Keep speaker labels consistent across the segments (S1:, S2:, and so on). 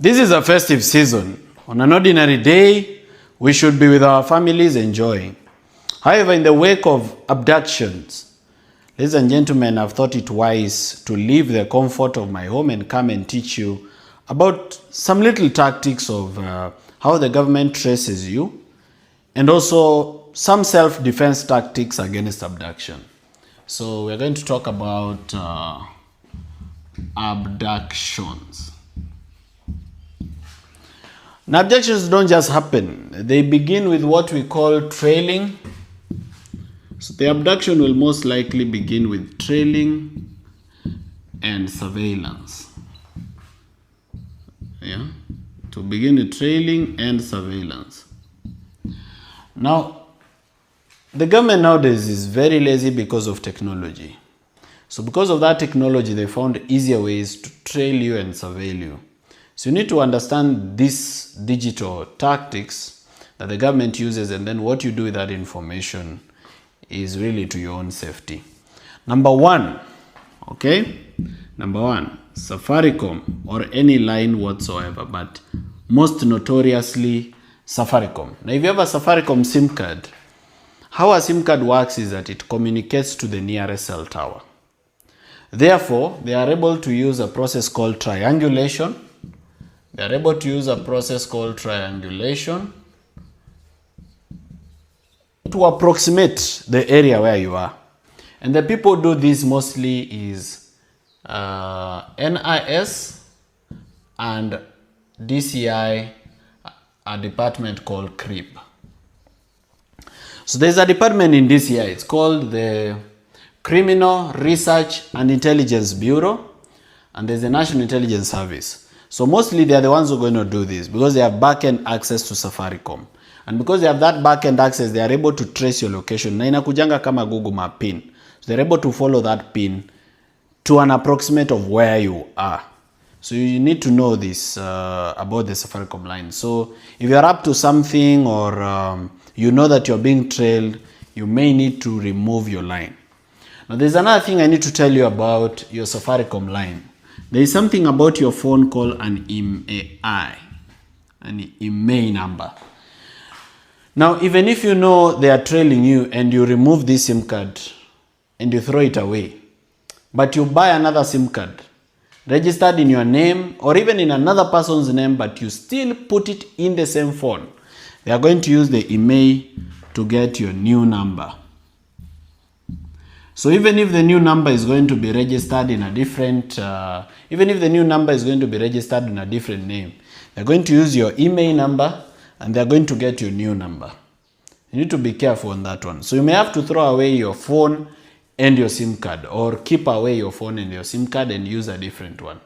S1: This is a festive season. On an ordinary day, we should be with our families enjoying. However, in the wake of abductions, ladies and gentlemen, I've thought it wise to leave the comfort of my home and come and teach you about some little tactics of how the government traces you, and also some self-defense tactics against abduction. So we're going to talk about abductions. Now, abductions don't just happen. They begin with what we call trailing. So the abduction will most likely begin with trailing and surveillance. Yeah, to begin with trailing and surveillance. Now, the government nowadays is very lazy because of technology. So because of that technology, they found easier ways to trail you and surveil you. So you need to understand these digital tactics that the government uses, and then what you do with that information is really to your own safety. Number one, Safaricom, or any line whatsoever, but most notoriously Safaricom. Now, if you have a Safaricom SIM card, how a SIM card works is that it communicates to the nearest cell tower. Therefore, they are able to use a process called triangulation. They are able to use a process called triangulation to approximate the area where you are. And the people who do this mostly is NIS and DCI, a department called CRIB. So there's a department in DCI, it's called the Criminal Research and Intelligence Bureau, and there's the National Intelligence Service. So mostly they are the ones who are going to do this because they have back-end access to Safaricom. And because they have that back-end access, they are able to trace your location. Na inakujanga kama Google Map pin. So they're able to follow that pin to an approximate of where you are. So you need to know this about the Safaricom line. So if you're up to something, or you know that you're being trailed, you may need to remove your line. Now there's another thing I need to tell you about your Safaricom line. There is something about your phone called an IMEI, an IMEI number. Now, even if you know they are trailing you and you remove this SIM card and you throw it away, but you buy another SIM card registered in your name or even in another person's name, but you still put it in the same phone, they are going to use the IMEI to get your new number. So even if the new number is going to be registered in a different, name, they're going to use your IMEI number and they're going to get your new number. You need to be careful on that one. So you may have to throw away your phone and your SIM card, or keep away your phone and your SIM card and use a different one.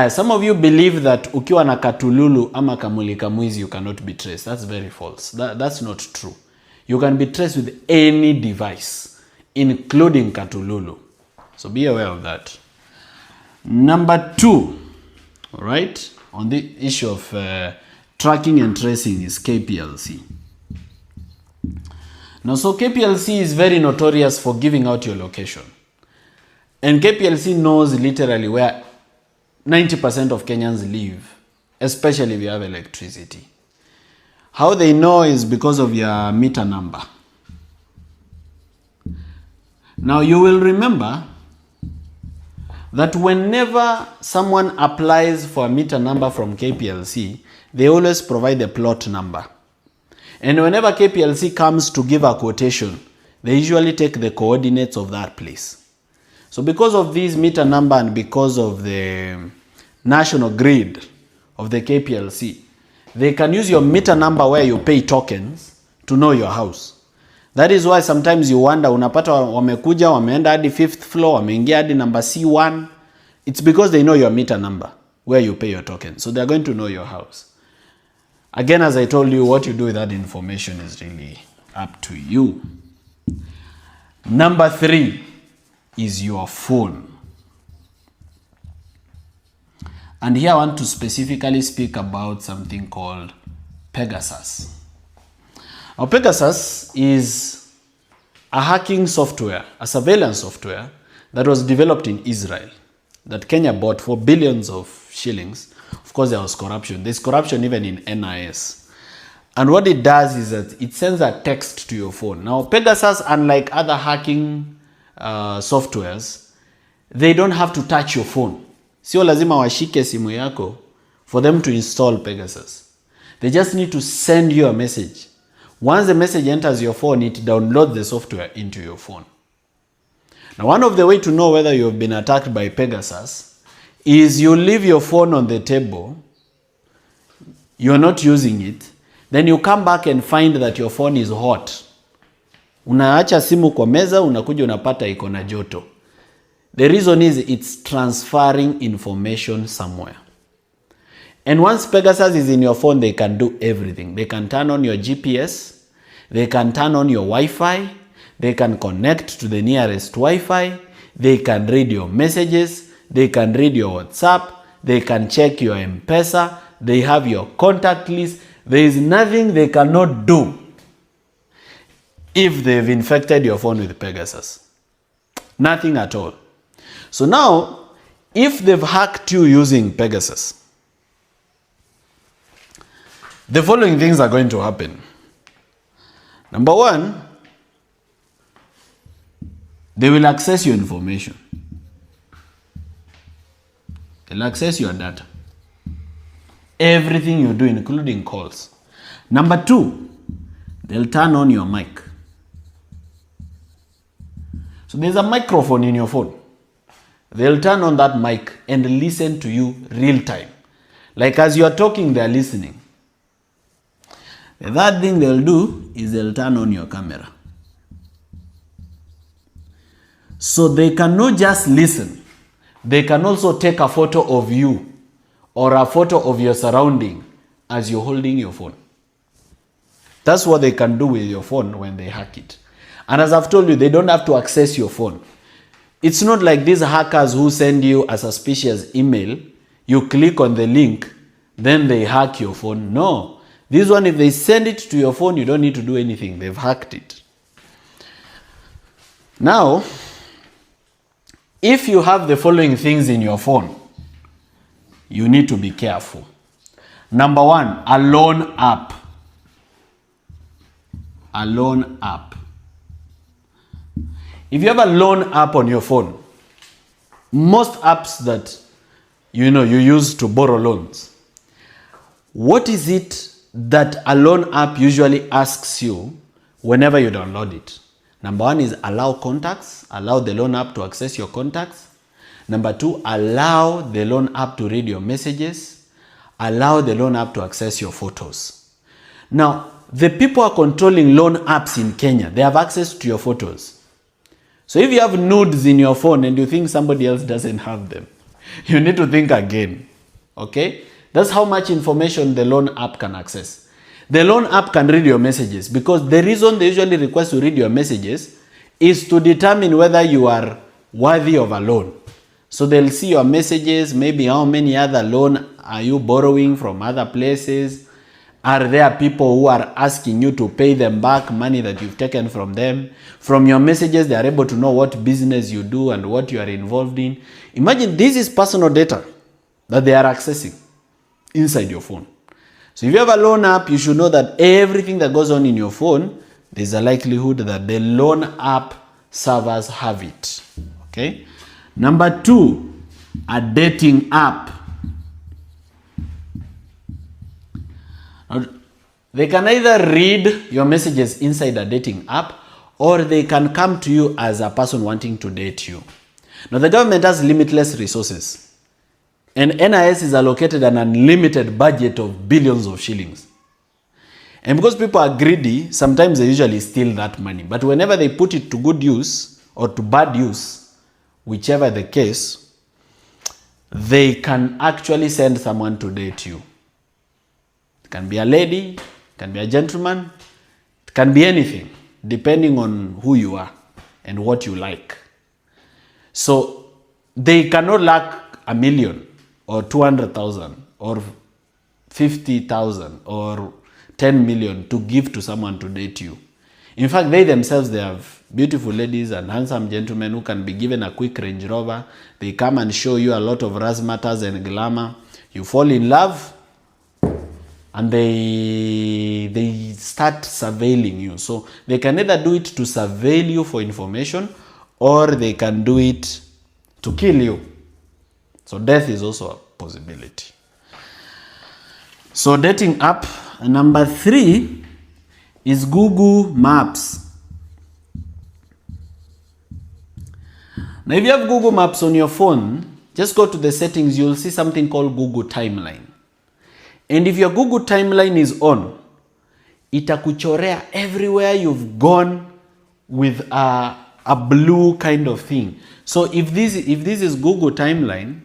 S1: Some of you believe that ukiwa na katululu ama kamulika mwizi you cannot be traced. That's very false. That's not true. You can be traced with any device, including katululu. So be aware of that. Number two, all right, on the issue of tracking and tracing is KPLC. Now, so KPLC is very notorious for giving out your location. And KPLC knows literally where 90% of Kenyans live, especially if you have electricity. How they know is because of your meter number. Now, you will remember that whenever someone applies for a meter number from KPLC, they always provide the plot number. And whenever KPLC comes to give a quotation, they usually take the coordinates of that place. So because of this meter number and because of the national grid of the KPLC, they can use your meter number where you pay tokens to know your house. That is why sometimes you wonder, unapata wamekuja, wameenda hadi 5th floor, wameingia hadi number C1. It's because they know your meter number where you pay your token. So they're going to know your house. Again, as I told you, what you do with that information is really up to you. Number three is your phone. And here I want to specifically speak about something called Pegasus. Now, Pegasus is a hacking software, a surveillance software that was developed in Israel, that Kenya bought for billions of shillings, Of course, there was corruption. There's corruption even in NIS. And what it does is that it sends a text to your phone. Now, Pegasus, unlike other hacking softwares, they don't have to touch your phone. Sio lazima washike simu yako for them to install Pegasus. They just need to send you a message. Once the message enters your phone, it downloads the software into your phone. Now, one of the ways to know whether you have been attacked by Pegasus is you leave your phone on the table, you're not using it, then you come back and find that your phone is hot. Unaacha simu kwa meza, unakuja unapata iko na joto. The reason is it's transferring information somewhere. And once Pegasus is in your phone, they can do everything. They can turn on your GPS, they can turn on your Wi-Fi, they can connect to the nearest Wi-Fi, they can read your messages, they can read your WhatsApp, they can check your M-Pesa, they have your contact list. There is nothing they cannot do if they've infected your phone with Pegasus. Nothing at all. So now, if they've hacked you using Pegasus, the following things are going to happen. Number one, they will access your information. They'll access your data. Everything you do, including calls. Number two, they'll turn on your mic. So there's a microphone in your phone. They'll turn on that mic and listen to you real time. Like as you're talking, they're listening. The third thing they'll do is they'll turn on your camera. So they cannot just listen. They can also take a photo of you or a photo of your surrounding as you're holding your phone. That's what they can do with your phone when they hack it. And as I've told you, they don't have to access your phone. It's not like these hackers who send you a suspicious email, you click on the link, then they hack your phone. No. This one, if they send it to your phone, you don't need to do anything. They've hacked it. Now, if you have the following things in your phone, you need to be careful. Number one, a loan app. A loan app. If you have a loan app on your phone, most apps that you use to borrow loans, what is it that a loan app usually asks you whenever you download it? Number one is allow contacts, allow the loan app to access your contacts. Number two, allow the loan app to read your messages, allow the loan app to access your photos. Now, the people are controlling loan apps in Kenya. They have access to your photos. So if you have nudes in your phone and you think somebody else doesn't have them, you need to think again. Okay? That's how much information the loan app can access. The loan app can read your messages because the reason they usually request to read your messages is to determine whether you are worthy of a loan. So they'll see your messages, maybe how many other loan are you borrowing from other places. Are there people who are asking you to pay them back money that you've taken from them? From your messages, they are able to know what business you do and what you are involved in. Imagine this is personal data that they are accessing inside your phone. So if you have a loan app, you should know that everything that goes on in your phone, there's a likelihood that the loan app servers have it. Okay? Number two, a dating app. They can either read your messages inside a dating app or they can come to you as a person wanting to date you. Now, the government has limitless resources and NIS is allocated an unlimited budget of billions of shillings. And because people are greedy, sometimes they usually steal that money. But whenever they put it to good use or to bad use, whichever the case, they can actually send someone to date you. It can be a lady, it can be a gentleman, it can be anything, depending on who you are and what you like. So they cannot lack $1 million or 200,000 or 50,000 or 10 million to give to someone to date you. In fact, they themselves, they have beautiful ladies and handsome gentlemen who can be given a quick Range Rover. They come and show you a lot of razzmatazz and glamour. You fall in love, and they start surveilling you. So they can either do it to surveil you for information, or they can do it to kill you. So death is also a possibility. So dating app number 3 is Google Maps. Now if you have Google Maps on your phone, just go to the settings, you'll see something called Google Timeline. And if your Google Timeline is on, itakuchorea everywhere you've gone with a blue kind of thing. So if this is Google Timeline,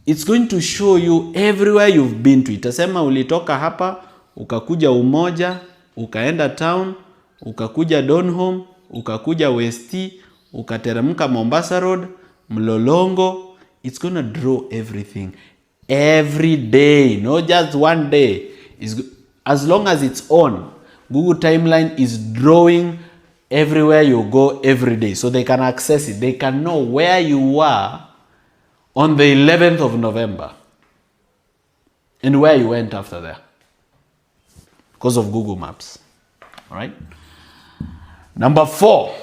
S1: it's going to show you everywhere you've been to. Itasema ulitoka hapa, ukakuja Umoja, ukaenda Town, ukakuja Donholm, ukakuja West, ukateremka Mombasa Road, Mlolongo. It's going to draw everything every day, not just one day. As long as it's on, Google Timeline is drawing everywhere you go every day. So they can access it. They can know where you are on the 11th of November and where you went after that because of Google Maps. All right. Number 4.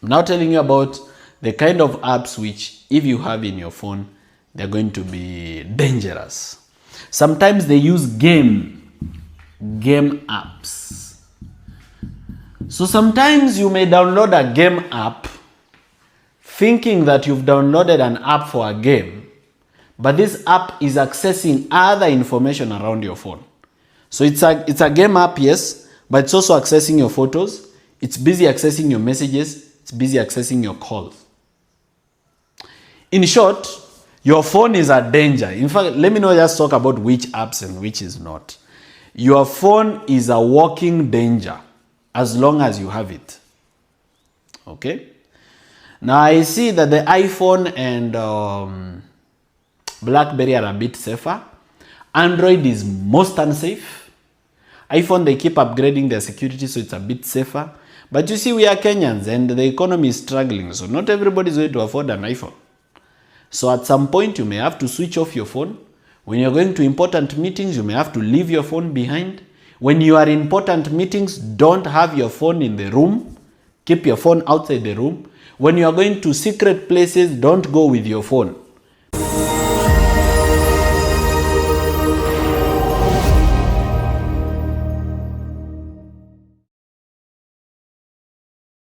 S1: I'm now telling you about the kind of apps which, if you have in your phone, they're going to be dangerous. Sometimes they use game apps. So sometimes you may download a game app thinking that you've downloaded an app for a game, but this app is accessing other information around your phone. So it's a game app, yes, but it's also accessing your photos. It's busy accessing your messages. It's busy accessing your calls. In short, your phone is a danger. In fact, let me not just talk about which apps and which is not. Your phone is a walking danger as long as you have it. Okay? Now I see that the iPhone and BlackBerry are a bit safer. Android is most unsafe. iPhone, they keep upgrading their security, so it's a bit safer. But you see, we are Kenyans and the economy is struggling, so not everybody is going to afford an iPhone. So at some point, you may have to switch off your phone. When you're going to important meetings, you may have to leave your phone behind. When you are in important meetings, don't have your phone in the room. Keep your phone outside the room. When you are going to secret places, don't go with your phone.